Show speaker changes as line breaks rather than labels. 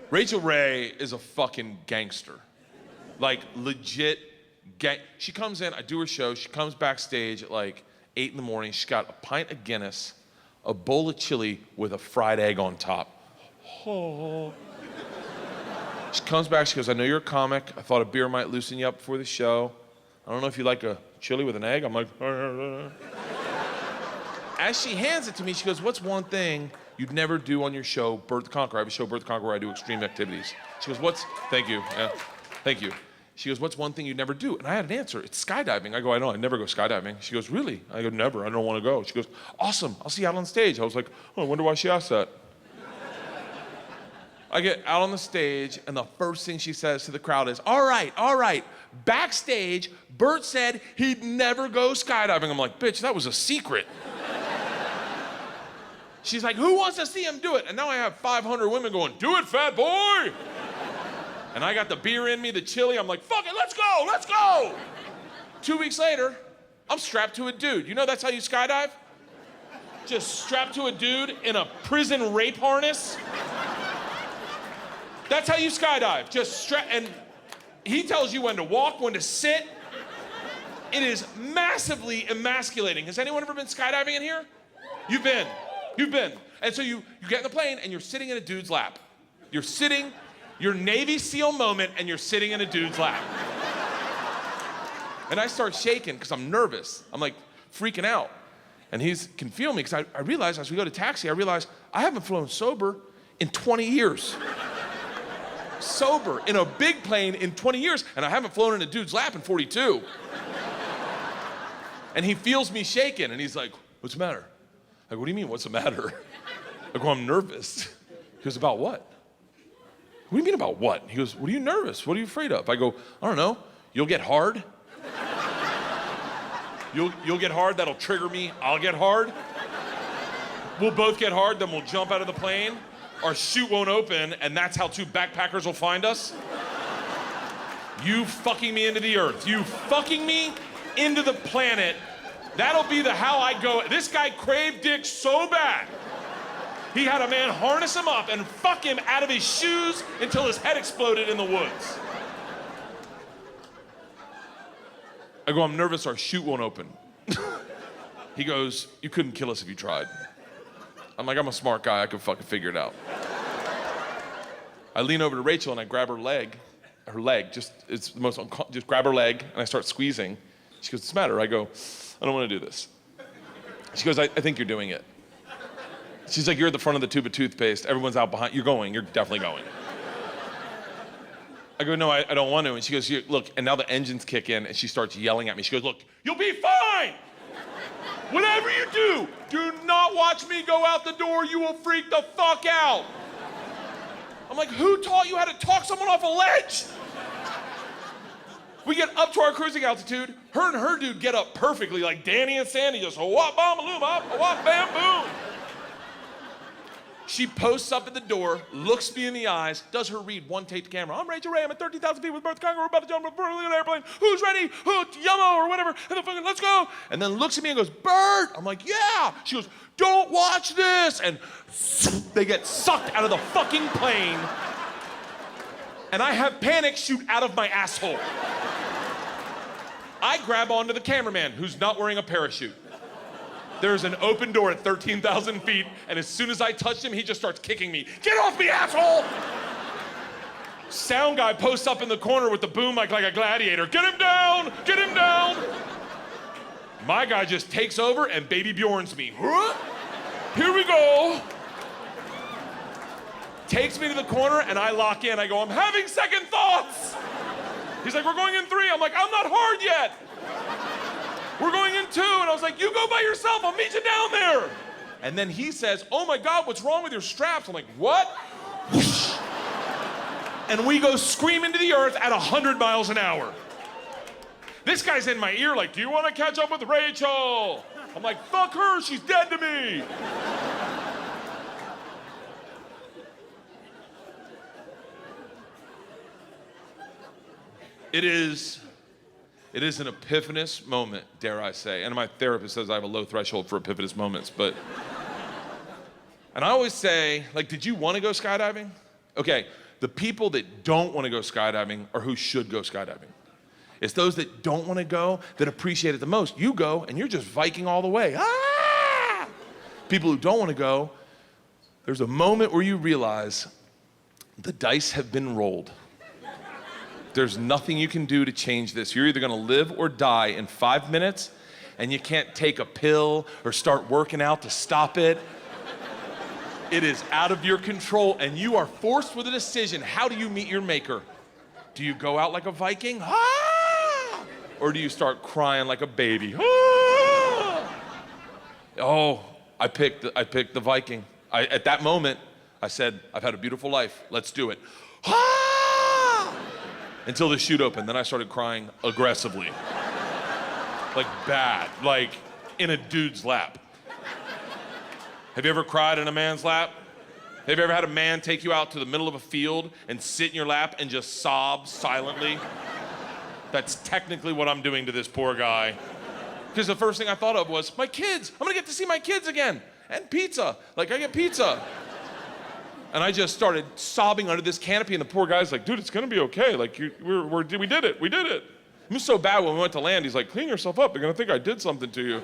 Rachel Ray is a fucking gangster. Like, legit She comes in, I do her show, she comes backstage at like 8 in the morning, she's got a pint of Guinness, a bowl of chili with a fried egg on top. Oh. She comes back, she goes, I know you're a comic, I thought a beer might loosen you up before the show. I don't know if you like a chili with an egg. I'm like, As she hands it to me, she goes, what's one thing you'd never do on your show, Bert the Conqueror? I have a show, Bert the Conqueror, where I do extreme activities. She goes, thank you, yeah, thank you. She goes, what's one thing you'd never do? And I had an answer, it's skydiving. I go, I know, I never go skydiving. She goes, really? I go, never, I don't want to go. She goes, awesome, I'll see you out on stage. I was like, oh, I wonder why she asked that. I get out on the stage, and the first thing she says to the crowd is, all right, backstage, Bert said he'd never go skydiving. I'm like, bitch, that was a secret. She's like, who wants to see him do it? And now I have 500 women going, do it, fat boy. And I got the beer in me, the chili. I'm like, fuck it, let's go. 2 weeks later, I'm strapped to a dude. You know that's how you skydive? Just strapped to a dude in a prison rape harness. That's how you skydive. And he tells you when to walk, when to sit. It is massively emasculating. Has anyone ever been skydiving in here? You've been. And so you get in the plane and you're sitting in a dude's lap. You're sitting, your Navy SEAL moment, and you're sitting in a dude's lap. And I start shaking because I'm nervous. I'm like freaking out. And he can feel me because I realize as we go to taxi, I realize I haven't flown sober in 20 years. Sober in a big plane in 20 years, and I haven't flown in a dude's lap in 42. And he feels me shaking, and he's like, what's the matter? I go, what do you mean, what's the matter? I go, I'm nervous. He goes, about what? What do you mean about what? He goes, what are you nervous? What are you afraid of? I go, I don't know, you'll get hard. You'll get hard, that'll trigger me, I'll get hard. We'll both get hard, then we'll jump out of the plane. Our chute won't open, and that's how two backpackers will find us. You fucking me into the earth. You fucking me into the planet. That'll be the how I go. This guy craved dick so bad. He had a man harness him up and fuck him out of his shoes until his head exploded in the woods. I go, I'm nervous, our chute won't open. He goes, you couldn't kill us if you tried. I'm like, I'm a smart guy, I could fucking figure it out. I lean over to Rachel and I grab her leg, just grab her leg and I start squeezing. She goes, what's the matter? I go, I don't want to do this. She goes, I think you're doing it. She's like, you're at the front of the tube of toothpaste, everyone's out behind, you're definitely going. I go, no, I don't want to. And she goes, look, and now the engines kick in and she starts yelling at me. She goes, look, you'll be fine. Whatever you do not watch me go out the door. You will freak the fuck out. I'm like, who taught you how to talk someone off a ledge? We get up to our cruising altitude. Her and her dude get up perfectly, like Danny and Sandy, just wop, bam, boom, wop, bam, boom. She posts up at the door, looks me in the eyes, does her read, one take to camera. I'm Rachel Ray, I'm at 13,000 feet with Bert the Conqueror, we're about to jump on an airplane. Who's ready? Who? Yummo or whatever. And then fucking, let's go. And then looks at me and goes, Bert. I'm like, yeah. She goes, don't watch this. And they get sucked out of the fucking plane. And I have panic shoot out of my asshole. I grab onto the cameraman who's not wearing a parachute. There's an open door at 13,000 feet, and as soon as I touch him, he just starts kicking me. Get off me, asshole! Sound guy posts up in the corner with the boom mic like a gladiator. Get him down! Get him down! My guy just takes over and Baby Bjorns me. Here we go. Takes me to the corner, and I lock in. I go, I'm having second thoughts. He's like, we're going in 3. I'm like, I'm not hard yet. We're going in 2, and I was like, you go by yourself, I'll meet you down there. And then he says, oh my God, what's wrong with your straps? I'm like, what? Whoosh. And we go screaming to the earth at 100 miles an hour. This guy's in my ear like, do you want to catch up with Rachel? I'm like, fuck her, she's dead to me. It is an epiphanous moment, dare I say. And my therapist says I have a low threshold for epiphanous moments, but... And I always say, like, did you want to go skydiving? Okay, the people that don't want to go skydiving are who should go skydiving. It's those that don't want to go that appreciate it the most. You go and you're just Viking all the way. Ah! People who don't want to go, there's a moment where you realize the dice have been rolled. There's nothing you can do to change this. You're either gonna live or die in 5 minutes, and you can't take a pill or start working out to stop it. It is out of your control, and you are forced with a decision. How do you meet your maker? Do you go out like a Viking? Ah! Or do you start crying like a baby? Ah! Oh, I picked the Viking. At that moment, I said, I've had a beautiful life. Let's do it. Ah! Until the chute opened, then I started crying aggressively. Like bad, like in a dude's lap. Have you ever cried in a man's lap? Have you ever had a man take you out to the middle of a field and sit in your lap and just sob silently? That's technically what I'm doing to this poor guy. Because the first thing I thought of was, my kids, I'm gonna get to see my kids again. And pizza, like I get pizza. And I just started sobbing under this canopy, and the poor guy's like, dude, it's gonna be okay. Like, we did it. It was so bad when we went to land, he's like, clean yourself up. They're gonna think I did something to you.